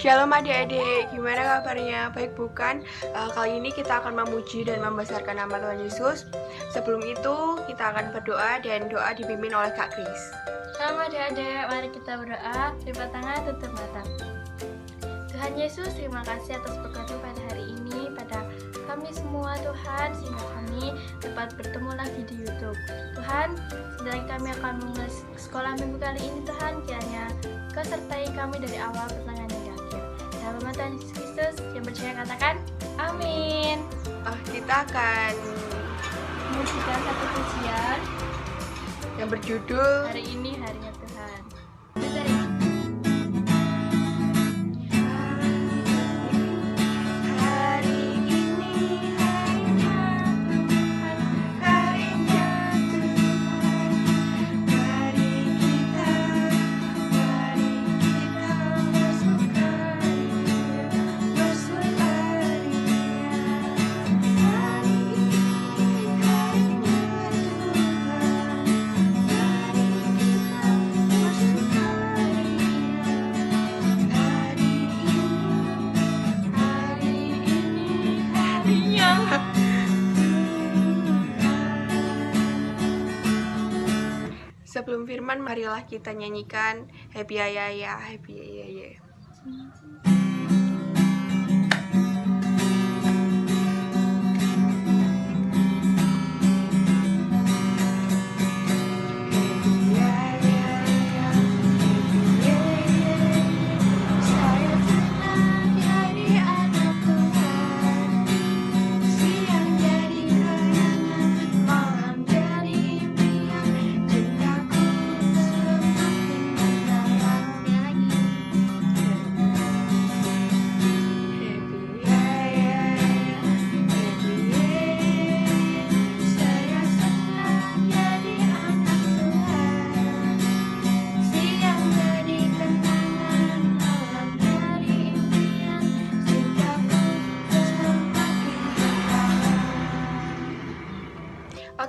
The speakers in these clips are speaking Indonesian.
Shalom adik-adik, gimana kabarnya? Baik bukan? Kali ini kita akan memuji dan membesarkan nama Tuhan Yesus. Sebelum itu, kita akan berdoa dan doa dipimpin oleh Kak Kris. Shalom adik-adik, mari kita berdoa. Lipat tangan, tutup mata. Tuhan Yesus, terima kasih atas berkat-Mu pada hari ini, pada kami semua Tuhan, sehingga kami dapat bertemu lagi di YouTube. Tuhan, sedang kami akan memulai sekolah minggu kali ini, Tuhan, kiranya Kau sertai kami dari awal pertengahan hingga akhir. Dalam nama Tuhan Yesus Kristus, yang percaya katakan, amin. Kita akan Memujikan satu pujian yang berjudul hari ini harinya Tuhan. Sebelum firman, marilah kita nyanyikan Happy Ayaya, Happy Ayaya.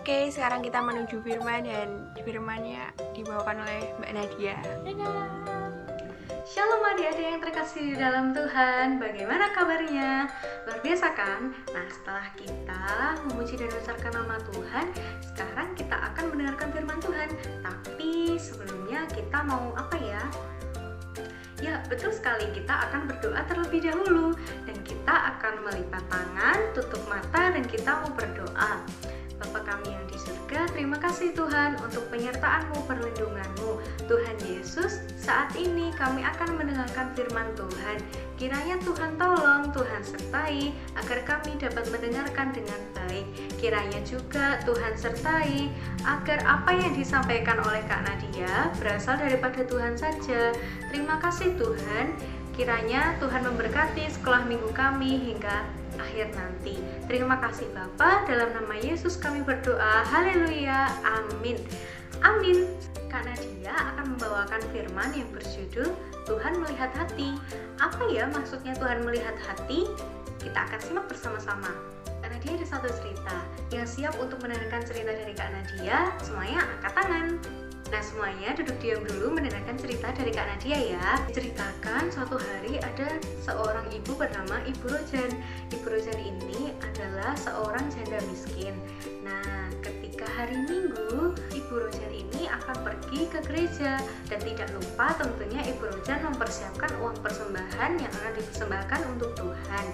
Oke, sekarang kita menuju firman dan firmannya dibawakan oleh Mbak Nadia. Shalom adik-adik yang terkasih di dalam Tuhan, bagaimana kabarnya? Luar biasa kan? Nah, setelah kita memuji dan membesarkan nama Tuhan, sekarang kita akan mendengarkan firman Tuhan. Tapi sebelumnya kita mau apa ya? Ya, betul sekali, kita akan berdoa terlebih dahulu. Dan kita akan melipat tangan, tutup mata, dan kita mau berdoa. Bapa kami yang di surga, terima kasih Tuhan untuk penyertaan-Mu, perlindungan-Mu. Tuhan Yesus, saat ini kami akan mendengarkan firman Tuhan. Kiranya Tuhan tolong, Tuhan sertai, agar kami dapat mendengarkan dengan baik. Kiranya juga Tuhan sertai, agar apa yang disampaikan oleh Kak Nadia berasal daripada Tuhan saja. Terima kasih Tuhan. Kiranya Tuhan memberkati sekolah minggu kami hingga akhir nanti. Terima kasih Bapa, dalam nama Yesus kami berdoa. Haleluya, amin. Amin. Kak Nadia akan membawakan firman yang berjudul Tuhan melihat hati. Apa ya maksudnya Tuhan melihat hati? Kita akan simak bersama-sama. Kak Nadia ada satu cerita. Yang siap untuk mendengarkan cerita dari Kak Nadia, semuanya angkat tangan. Nah, semuanya duduk diam dulu mendengarkan cerita dari Kak Nadia ya. Diceritakan suatu hari ada seorang ibu bernama Ibu Rojan. Ibu Rojan ini adalah seorang janda miskin. Nah, ketika hari Minggu, Ibu Rojan ini akan pergi ke gereja. Dan tidak lupa tentunya Ibu Rojan mempersiapkan uang persembahan yang akan dipersembahkan untuk Tuhan.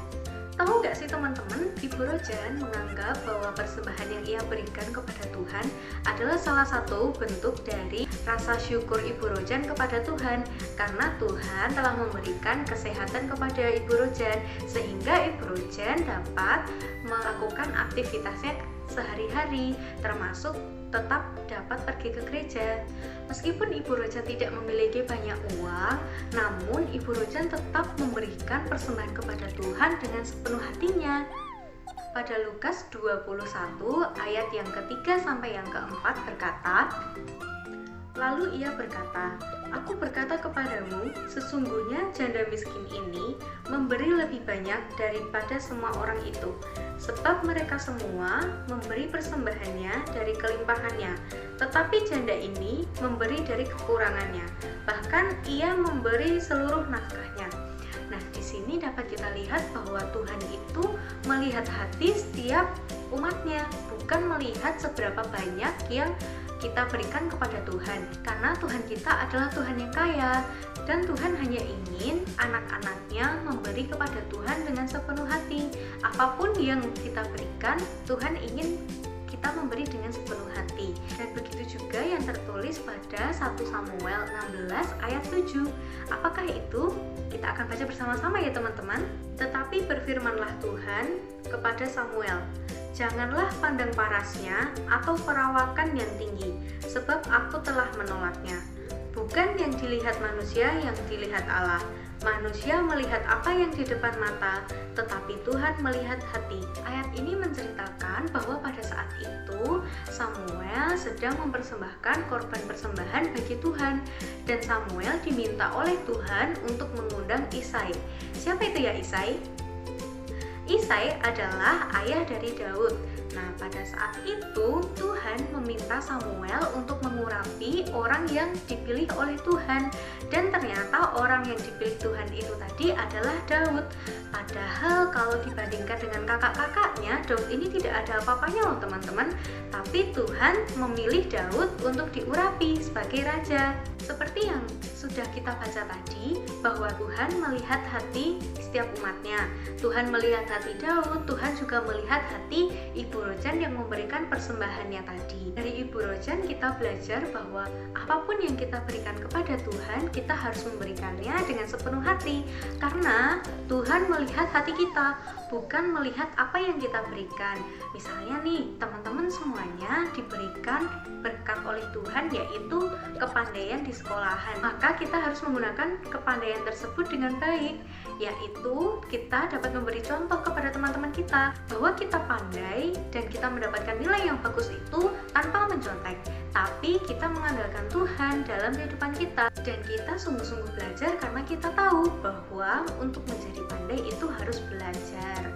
Tahu nggak sih teman-teman, Ibu Rojan menganggap bahwa persembahan yang ia berikan kepada Tuhan adalah salah satu bentuk dari rasa syukur Ibu Rojan kepada Tuhan, karena Tuhan telah memberikan kesehatan kepada Ibu Rojan sehingga Ibu Rojan dapat melakukan aktivitasnya sehari-hari, termasuk tetap dapat pergi ke gereja. Meskipun Ibu Rojan tidak memiliki banyak uang, namun Ibu Rojan tetap memberikan persembahan kepada Tuhan dengan sepenuh hatinya. Pada Lukas 21 ayat yang ketiga sampai yang keempat berkata, lalu ia berkata, aku berkata kepadamu, sesungguhnya janda miskin ini memberi lebih banyak daripada semua orang itu, sebab mereka semua memberi persembahannya dari kelimpahannya, tetapi janda ini memberi dari kekurangannya, bahkan ia memberi seluruh nafkahnya. Nah, di sini dapat kita lihat bahwa Tuhan itu melihat hati setiap umatnya, bukan melihat seberapa banyak yang kita berikan kepada Tuhan. Karena Tuhan kita adalah Tuhan yang kaya, dan Tuhan hanya ingin anak-anaknya memberi kepada Tuhan dengan sepenuh hati. Apapun yang kita berikan, Tuhan ingin kita memberi dengan sepenuh hati. Dan begitu juga yang tertulis pada 1 Samuel 16 ayat 7. Apakah itu? Kita akan baca bersama-sama ya teman-teman. Tetapi berfirmanlah Tuhan kepada Samuel, janganlah pandang parasnya atau perawakan yang tinggi, sebab aku telah menolaknya. Bukan yang dilihat manusia yang dilihat Allah. Manusia melihat apa yang di depan mata, tetapi Tuhan melihat hati. Ayat ini menceritakan bahwa pada saat itu Samuel sedang mempersembahkan korban persembahan bagi Tuhan, dan Samuel diminta oleh Tuhan untuk mengundang Isai. Siapa itu ya Isai? Isai adalah ayah dari Daud. Nah, pada saat itu Tuhan meminta Samuel untuk mengurapi orang yang dipilih oleh Tuhan, dan ternyata orang yang dipilih Tuhan itu tadi adalah Daud. Padahal kalau dibandingkan dengan kakak-kakaknya, Daud ini tidak ada apa-apanya loh teman-teman. Tapi Tuhan memilih Daud untuk diurapi sebagai raja. Seperti yang sudah kita baca tadi, bahwa Tuhan melihat hati setiap umatnya. Tuhan melihat hati Daud, Tuhan juga melihat hati Ibu Rojan yang memberikan persembahannya tadi. Dari Ibu Rojan kita belajar bahwa apapun yang kita berikan kepada Tuhan, kita harus memberikannya dengan sepenuh hati. Karena Tuhan melihat hati kita, bukan melihat apa yang kita berikan. Misalnya nih, teman-teman semuanya diberikan berkat oleh Tuhan, yaitu kepandaian di sekolahan. Maka kita harus menggunakan kepandaian tersebut dengan baik, yaitu kita dapat memberi contoh kepada teman-teman kita bahwa kita pandai dan kita mendapatkan nilai yang bagus itu tanpa mencontek, tapi kita mengandalkan Tuhan dalam kehidupan kita, dan kita sungguh-sungguh belajar karena kita tahu bahwa untuk menjadi pandai itu harus belajar.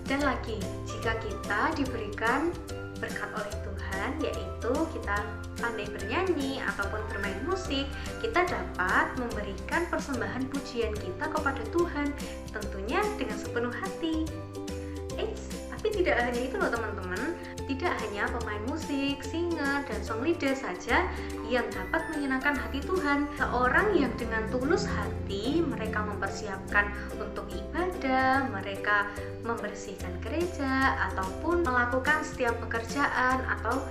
Dan lagi, jika kita diberikan berkat oleh Tuhan, yaitu kita pandai bernyanyi ataupun bermain musik, kita dapat memberikan persembahan pujian kita kepada Tuhan, tentunya dengan sepenuh hati. Tapi tidak hanya itu loh teman-teman, tidak hanya pemain musik, singer, dan song leader saja yang dapat menyenangkan hati Tuhan. Seorang yang dengan tulus hati mereka mempersiapkan untuk ibadah, mereka membersihkan gereja, ataupun melakukan setiap pekerjaan atau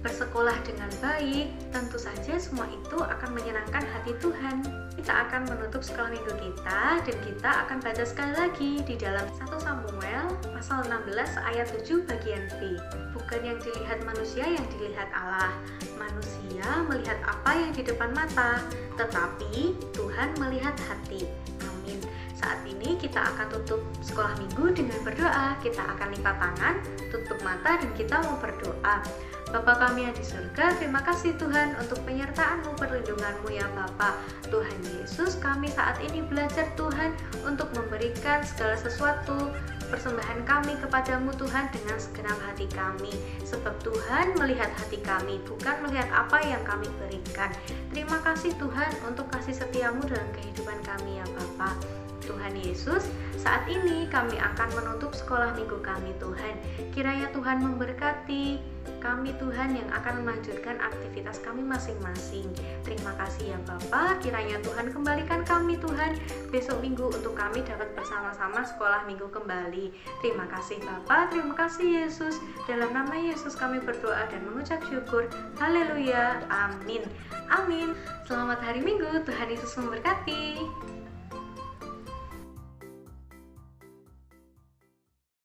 bersekolah dengan baik, tentu saja semua itu akan menyenangkan hati Tuhan. Kita akan menutup sekolah minggu kita, dan kita akan baca sekali lagi di dalam 1 Samuel pasal 16 ayat 7 bagian B. Bukan yang dilihat manusia yang dilihat Allah. Manusia melihat apa yang di depan mata, tetapi Tuhan melihat hati. Amin. Saat ini kita akan tutup sekolah minggu dengan berdoa. Kita akan lipat tangan, tutup mata, dan kita mau berdoa. Bapa kami yang di surga, terima kasih Tuhan untuk penyertaan-Mu, perlindungan-Mu ya Bapa. Tuhan Yesus, kami saat ini belajar Tuhan untuk memberikan segala sesuatu persembahan kami kepadamu Tuhan dengan segenap hati kami, sebab Tuhan melihat hati kami, bukan melihat apa yang kami berikan. Terima kasih Tuhan untuk kasih setiamu dalam kehidupan kami ya Bapa. Tuhan Yesus, saat ini kami akan menutup sekolah minggu kami Tuhan. Kiranya Tuhan memberkati kami Tuhan yang akan melanjutkan aktivitas kami masing-masing. Terima kasih ya Bapa, kiranya Tuhan kembalikan kami Tuhan besok minggu untuk kami dapat bersama-sama sekolah minggu kembali. Terima kasih Bapa, terima kasih Yesus. Dalam nama Yesus kami berdoa dan mengucap syukur. Haleluya, amin. Amin. Selamat hari Minggu, Tuhan Yesus memberkati.